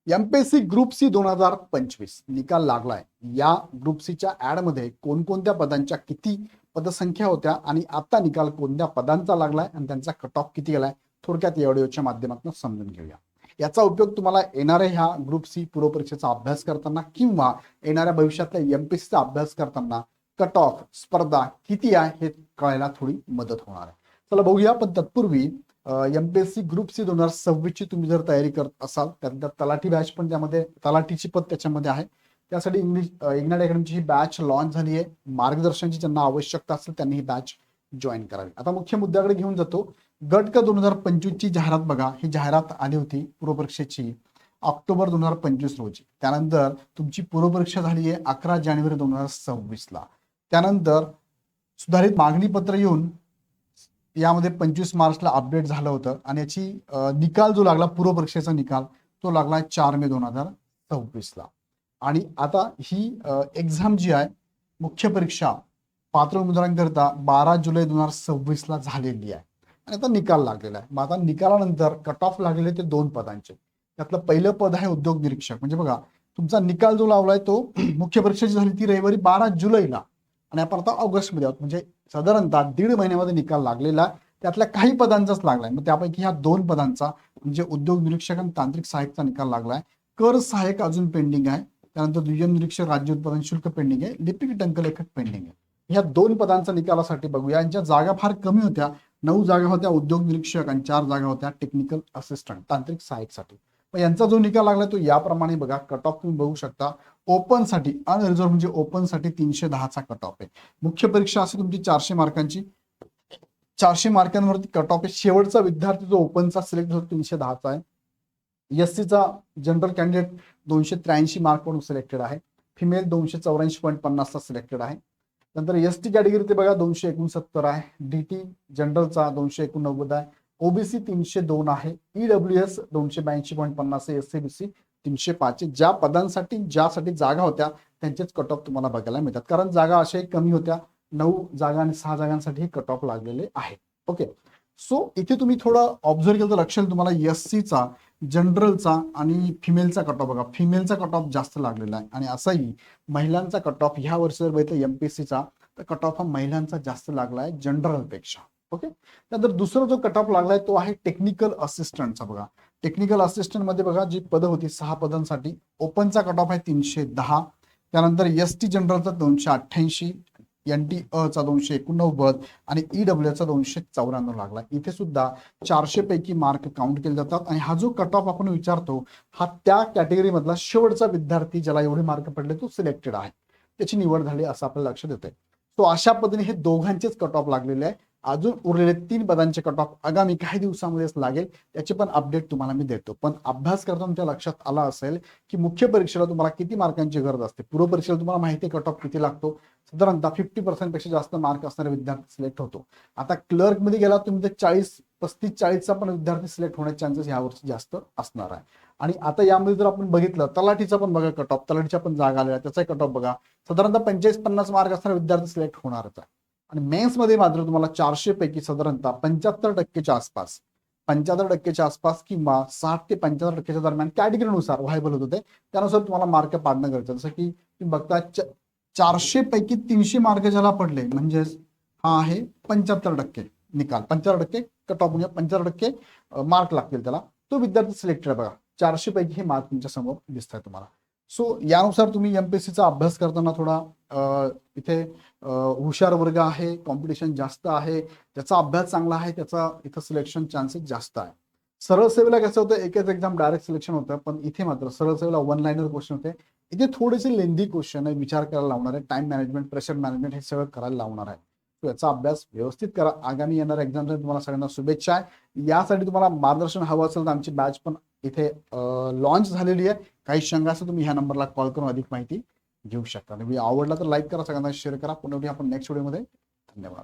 MPSC group C 2025 निकाल लागलाय. या ग्रुप सीच्या ऍड मध्ये कोणकोणत्या पदांच्या किती पदसंख्या होत्या आणि आता निकाल कोणत्या पदांचा लागलाय आणि त्यांचा कट ऑफ किती गेलाय थोडक्यात या व्हिडिओच्या माध्यमातून समजून घेऊया. याचा उपयोग तुम्हाला येणाऱ्या ह्या ग्रुप सी पूर्व परीक्षेचा अभ्यास करताना किंवा येणाऱ्या भविष्यातल्या एमपीएससीचा अभ्यास करताना कट ऑफ स्पर्धा किती आहे हे कळायला थोडी मदत होणार आहे. चला बघूया. पण तत्पूर्वी एमपीएससी ग्रुप सी 2026 ची तुम्ही जर तयारी करत असाल त्यानंतर तलाठी बॅच पण त्यामध्ये तलाठीची पद त्याच्यामध्ये आहे. त्यासाठी इग्नाइट अकॅडमीची ही बॅच लॉन्च झाली आहे. मार्गदर्शनाची ज्यांना आवश्यकता असेल त्यांनी ही बॅच जॉईन करावी. आता मुख्य मुद्द्याकडे घेऊन जातो. गट क 2025 ची जाहिरात बघा. ही जाहिरात आली होती पूर्व परीक्षेची ऑक्टोबर 2025 रोजी. त्यानंतर तुमची पूर्व परीक्षा झाली आहे 11 जानेवारी 2026 ला. त्यानंतर सुधारित मागणी पत्र येऊन यामध्ये 25 मार्चला अपडेट झालं होतं आणि याची निकाल जो लागला पूर्व परीक्षेचा निकाल तो लागला 4 मे 2026 ला. आणि आता ही एक्झाम जी आहे मुख्य परीक्षा पात्र उमेदवारांकरता 12 जुलै 2026 ला झालेली आहे आणि आता निकाल लागलेला आहे. मग आता निकालानंतर कट ऑफ लागलेले ते 2 पदांचे. त्यातलं पहिलं पद आहे उद्योग निरीक्षक. म्हणजे बघा तुमचा निकाल जो लावलाय तो मुख्य परीक्षेची झाली ती रविवारी 12 जुलैला आणि आपण आता ऑगस्टमध्ये आहोत. म्हणजे साधारणतः 1.5 महिन्यामध्ये निकाल लागलेला आहे. त्यातल्या काही पदांचाच लागलाय. मग त्यापैकी ह्या 2 पदांचा म्हणजे उद्योग निरीक्षक आणि तांत्रिक सहाय्यकचा निकाल लागलाय. कर सहाय्यक अजून पेंडिंग आहे. त्यानंतर दुय्यम निरीक्षक राज्य उत्पादन शुल्क पेंडिंग आहे. लिपिक टंकलेखक पेंडिंग आहे. ह्या 2 पदांचा निकालासाठी बघूया. यांच्या जागा फार कमी होत्या. 9 जागा होत्या उद्योग निरीक्षक आणि 4 जागा होत्या टेक्निकल असिस्टंट तांत्रिक सहाय्यकसाठी. पण यांचा जो निकाल लागला तो याप्रमाणे बघा. कट ऑफ तुम्ही बघू शकता. ओपन साठी अनरिझर्व्ह म्हणजे ओपन साठी 310चा कट ऑफ आहे. मुख्य परीक्षा असेल तुमची 400 मार्कांची. 400 मार्कांवरती कट ऑफ आहे. शेवटचा विद्यार्थी जो ओपनचा सिलेक्ट होतो 310चा आहे. एससीचा जनरल कॅन्डिडेट 283 मार्कवरून सिलेक्टेड आहे. फिमेल 284.50चा सिलेक्टेड आहे. नंतर एसटी कॅटेगरी ते बघा 269 आहे. डीटी जनरलचा 289 आहे. ओबीसी 302 आहे. ईडब्ल्यूएस 282.50 आहे. एससीबीसी 305 आहे. ज्या पदांसाठी ज्यासाठी जागा होत्या त्यांचेच कट ऑफ तुम्हाला बघायला मिळतात. कारण जागा अशाही कमी होत्या. 9 जागा आणि 6 जागांसाठी कट ऑफ लागलेले आहे. ओके. सो इथे तुम्ही थोडं ऑब्झर्व केलं तर लक्षात तुम्हाला एससीचा जनरलचा आणि फिमेलचा कट ऑफ बघा. फिमेलचा कट ऑफ जास्त लागलेला आहे आणि असाही महिलांचा कट ऑफ ह्या वर्षी जर बघितलं एमपीएससीचा तर कट ऑफ हा महिलांचा जास्त लागला आहे जनरल पेक्षा. ओके. त्यानंतर दुसरा जो कट ऑफ लागलाय तो आहे टेक्निकल असिस्टंटचा बघा. टेक्निकल असिस्टंट मध्ये बघा जी पदं होती 6 पदांसाठी ओपनचा कट ऑफ आहे 310. त्यानंतर एसटी जनरलचा 288, एनटी चा 289 आणि ईडब्ल्यूचा 294 लागला. इथे सुद्धा 400 पैकी मार्क काउंट केले जातात आणि हा जो कट ऑफ आपण विचारतो हा त्या कॅटेगरी मधला शेवटचा विद्यार्थी ज्याला एवढे मार्क पडले तो सिलेक्टेड आहे त्याची निवड झाली असं आपल्याला लक्षात येते. तो अशा पद्धतीने हे दोघांचेच कट ऑफ लागलेले आहे. अजून उरलेले 3 पदांचे कट ऑफ आगामी काही दिवसामध्येच लागेल. त्याचे पण अपडेट तुम्हाला मी देतो. पण अभ्यास करताना तुमच्या लक्षात आला असेल की मुख्य परीक्षेला तुम्हाला किती मार्कांची गरज असते. पूर्व परीक्षेला तुम्हाला माहिती आहे कट ऑफ किती लागतो. साधारणतः 50% पेक्षा जास्त मार्क असणारे विद्यार्थी सिलेक्ट होतो. आता क्लर्क मध्ये गेला तुम्ही 35-40चा पण विद्यार्थी सिलेक्ट होण्याचे चान्सेस यावर्षी जास्त असणार आहे. आणि आता यामध्ये जर आपण बघितलं तलाठीचा पण बघा कट ऑफ. तलाठीच्या पण जागा आल्या त्याचा कट ऑफ बघा. साधारणतः 45-50 मार्क असणारे विद्यार्थी सिलेक्ट होणारच आहे. आणि मेन्स मध्ये मात्र तुम्हाला 400 पैकी साधारणतः 75%च्या आसपास 75%च्या आसपास किंवा 60 ते 75%च्या दरम्यान कॅटेगरीनुसार व्हायबल होत होते. त्यानुसार तुम्हाला मार्क पाडणं गरजेचं. जसं की तुम्ही बघता 400 पैकी 300 मार्क ज्याला पडले म्हणजेच हा आहे 75% निकाल. 75% कट ऑफ म्हणजे 75% मार्क लागतील त्याला. तो विद्यार्थी सिलेक्टेड बघा. 400 पैकी हे मार्क तुमच्या समोर दिसत आहे तुम्हाला. सो यानुसार तुम्ही एमपीएससीचा अभ्यास करताना थोडा इथे हुशार वर्ग आहे. कॉम्पिटिशन जास्त आहे. ज्याचा अभ्यास चांगला आहे त्याचा इथं सिलेक्शन चान्सेस जास्त आहे. सरळ सेवेला कसं होतं एकच एक्झाम डायरेक्ट सिलेक्शन होतं. पण इथे मात्र सरळ सेवेला 1 लाइनर क्वेश्चन होते. इथे थोडेसे लेंदी क्वेश्चन आहे. विचार करायला लावणार आहे. टाइम मॅनेजमेंट प्रेशर मॅनेजमेंट हे सगळं करायला लावणार आहे. याचा अभ्यास व्यवस्थित करा. आगामी येणाऱ्या एक्झामसाठी तुम्हाला सगळ्यांना शुभेच्छा आहे. यासाठी तुम्हाला मार्गदर्शन हवं असेल तर आमची बॅच पण इथे लॉन्च झालेली आहे. काही शंका असेल तुम्ही ह्या नंबरला कॉल करून अधिक माहिती घेऊ शकता. व्हिडिओ आवडला तर लाईक करा. सगळ्यांना शेअर करा. पुन्हा आपण नेक्स्ट व्हिडिओमध्ये. धन्यवाद.